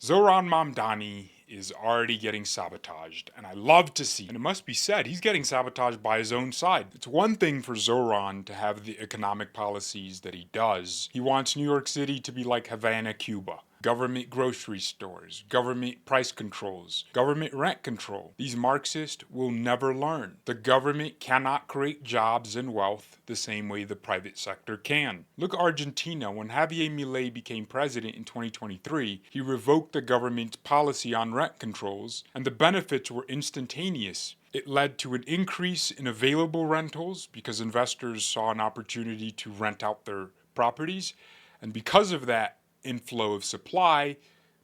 Zohran Mamdani is already getting sabotaged, and I love to see. And it must be said, he's getting sabotaged by his own side. It's one thing for Zohran to have the economic policies that he does. He wants New York City to be like Havana, Cuba. Government grocery stores, government price controls, government rent control. These Marxists will never learn. The government cannot create jobs and wealth the same way the private sector can. Look at Argentina. When Javier Milei became president in 2023, he revoked the government's policy on rent controls, and the benefits were instantaneous. It led to an increase in available rentals because investors saw an opportunity to rent out their properties, and because of that inflow of supply,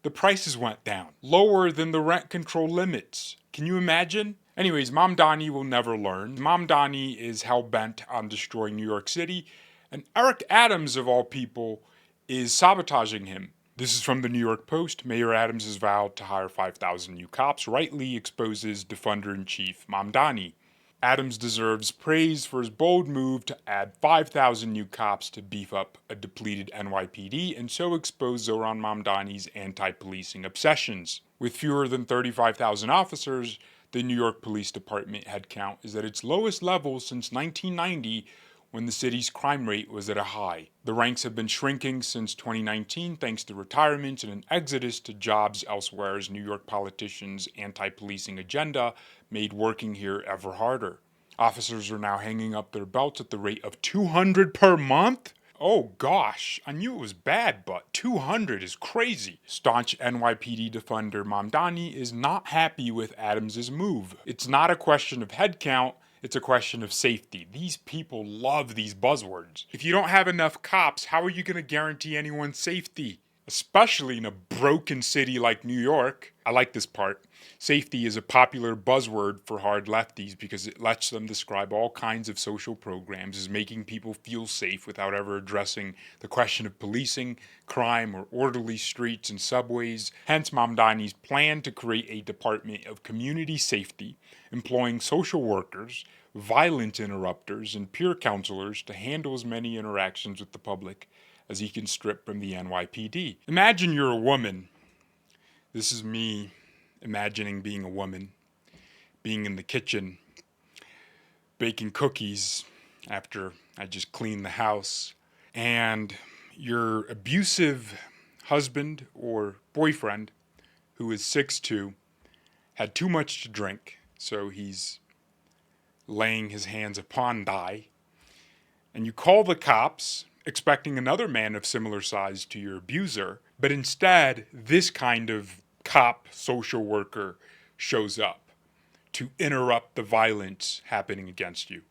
the prices went down, lower than the rent control limits. Can you imagine? Anyways, Mamdani will never learn. Mamdani is hell-bent on destroying New York City, and Eric Adams, of all people, is sabotaging him. This is from the New York Post. Mayor Adams has vowed to hire 5,000 new cops, rightly exposes defender-in-chief Mamdani. Adams deserves praise for his bold move to add 5,000 new cops to beef up a depleted NYPD and so expose Zohran Mamdani's anti-policing obsessions. With fewer than 35,000 officers, the New York Police Department headcount is at its lowest level since 1990, when the city's crime rate was at a high. The ranks have been shrinking since 2019 thanks to retirements and an exodus to jobs elsewhere as New York politicians' anti-policing agenda made working here ever harder. Officers are now hanging up their belts at the rate of 200 per month? Oh gosh, I knew it was bad, but 200 is crazy. Staunch NYPD defender Mamdani is not happy with Adams' move. It's not a question of headcount, it's a question of safety. These people love these buzzwords. If you don't have enough cops, how are you going to guarantee anyone's safety? Especially in a broken city like New York. I like this part. Safety is a popular buzzword for hard lefties because it lets them describe all kinds of social programs as making people feel safe without ever addressing the question of policing, crime, or orderly streets and subways. Hence Mamdani's plan to create a department of community safety, employing social workers, violent interrupters, and peer counselors to handle as many interactions with the public as he can strip from the NYPD. Imagine you're a woman. This is me imagining being a woman, being in the kitchen, baking cookies after I just cleaned the house, and your abusive husband or boyfriend, who is 6'2", had too much to drink, so he's laying his hands upon thigh, and you call the cops expecting another man of similar size to your abuser, but instead, this kind of cop social worker shows up to interrupt the violence happening against you.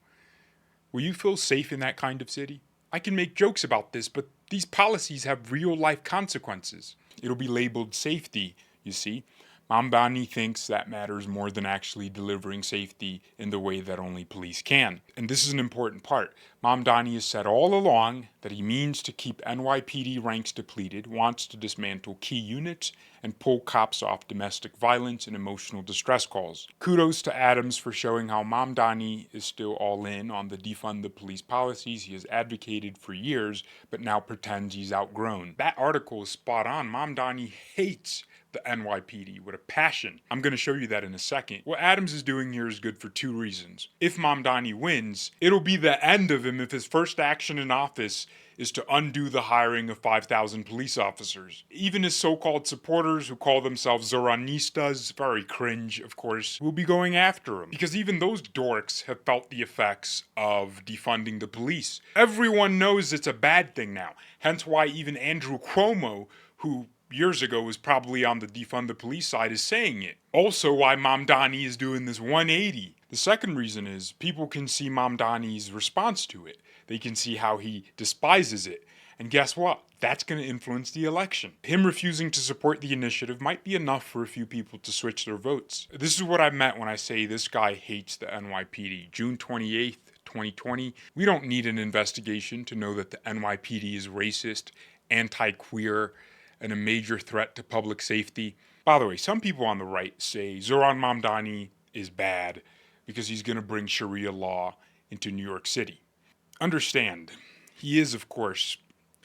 Will you feel safe in that kind of city? I can make jokes about this, but these policies have real life consequences. It'll be labeled safety, you see. Mamdani thinks that matters more than actually delivering safety in the way that only police can. And this is an important part. Mamdani has said all along that he means to keep NYPD ranks depleted, wants to dismantle key units, and pull cops off domestic violence and emotional distress calls. Kudos to Adams for showing how Mamdani is still all in on the defund the police policies he has advocated for years, but now pretends he's outgrown. That article is spot on. Mamdani hates the NYPD with a passion. I'm going to show you that in a second. What Adams is doing here is good for two reasons. If Mamdani wins, it'll be the end of him if his first action in office is to undo the hiring of 5,000 police officers. Even his so-called supporters who call themselves Zohranistas, very cringe of course, will be going after him. Because even those dorks have felt the effects of defunding the police. Everyone knows it's a bad thing now. Hence why even Andrew Cuomo, who years ago was probably on the defund the police side, is saying it. Also why Mamdani is doing this 180. The second reason is people can see Mamdani's response to it. They can see how he despises it. And guess what? That's going to influence the election. Him refusing to support the initiative might be enough for a few people to switch their votes. This is what I meant when I say this guy hates the NYPD. June 28th, 2020. We don't need an investigation to know that the NYPD is racist, anti-queer, and a major threat to public safety. By the way, some people on the right say Zohran Mamdani is bad because he's going to bring Sharia law into New York City. Understand, he is, of course,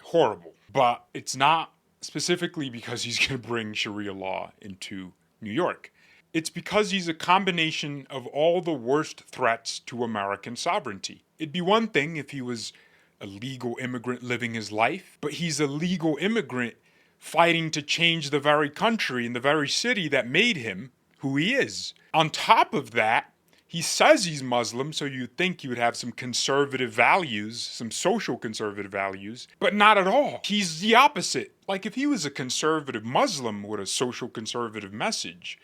horrible, but it's not specifically because he's going to bring Sharia law into New York. It's because he's a combination of all the worst threats to American sovereignty. It'd be one thing if he was a legal immigrant living his life, but he's a legal immigrant fighting to change the very country and the very city that made him who he is. On top of that, he says he's Muslim, so you'd think he would have some conservative values, some social conservative values, but not at all. He's the opposite. Like if he was a conservative Muslim with a social conservative message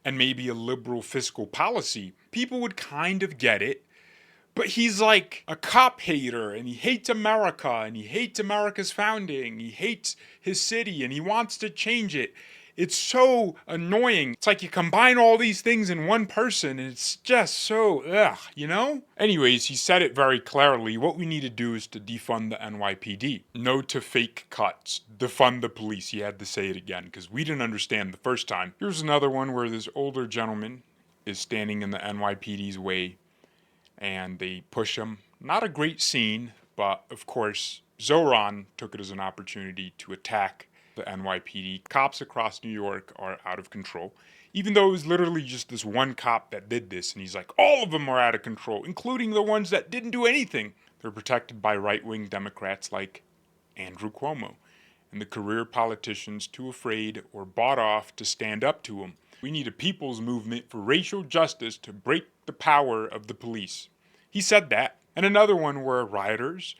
and maybe a liberal fiscal policy, people would kind of get it. But he's like a cop hater, and he hates America, and he hates America's founding, he hates his city, and he wants to change it. It's so annoying. It's like you combine all these things in one person, and it's just so, you know? Anyways, he said it very clearly. What we need to do is to defund the NYPD. No to fake cuts. Defund the police. He had to say it again, because we didn't understand the first time. Here's another one where this older gentleman is standing in the NYPD's way, and they push him. Not a great scene, but of course, Zohran took it as an opportunity to attack the NYPD. Cops across New York are out of control, even though it was literally just this one cop that did this, and he's like, all of them are out of control, including the ones that didn't do anything. They're protected by right-wing Democrats like Andrew Cuomo, and the career politicians too afraid or bought off to stand up to him. We need a people's movement for racial justice to break the power of the police. He said that. And another one where rioters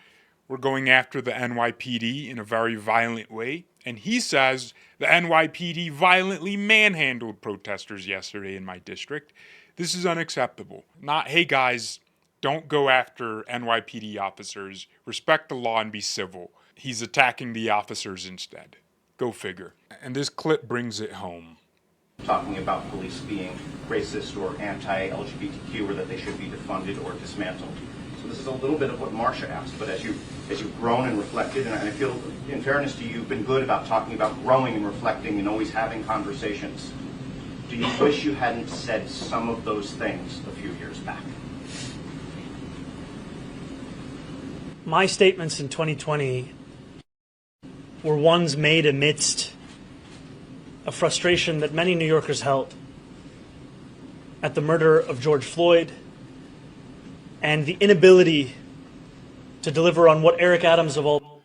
were going after the NYPD in a very violent way. And he says the NYPD violently manhandled protesters yesterday in my district. This is unacceptable. Not, hey guys, don't go after NYPD officers. Respect the law and be civil. He's attacking the officers instead. Go figure. And this clip brings it home. Talking about police being racist or anti-LGBTQ, or that they should be defunded or dismantled. So this is a little bit of what Marcia asked, but as you've grown and reflected, and I feel, in fairness to you, you've been good about talking about growing and reflecting and always having conversations. Do you wish you hadn't said some of those things a few years back? My statements in 2020 were ones made amidst a frustration that many New Yorkers held at the murder of George Floyd and the inability to deliver on what Eric Adams of all...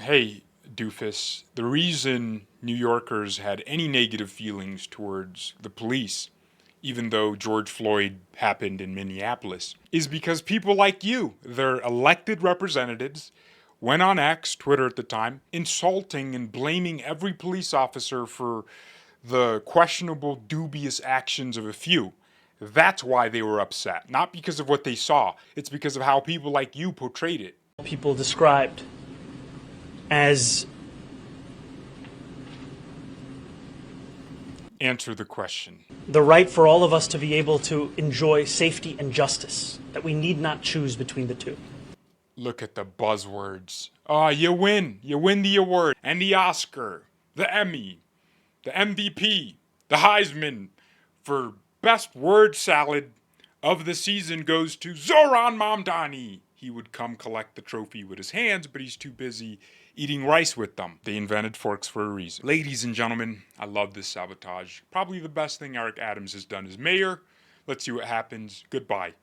Hey, doofus, the reason New Yorkers had any negative feelings towards the police, even though George Floyd happened in Minneapolis, is because people like you, their elected representatives, went on X, Twitter at the time, insulting and blaming every police officer for the questionable, dubious actions of a few. That's why they were upset. Not because of what they saw. It's because of how people like you portrayed it. People described as... Answer the question. The right for all of us to be able to enjoy safety and justice, that we need not choose between the two. Look at the buzzwords. Oh, you win. You win the award and the Oscar, the Emmy, the MVP, the Heisman for best word salad of the season goes to Zohran Mamdani. He would come collect the trophy with his hands, but he's too busy eating rice with them. They invented forks for a reason. Ladies and gentlemen, I love this sabotage. Probably the best thing Eric Adams has done as mayor. Let's see what happens. Goodbye.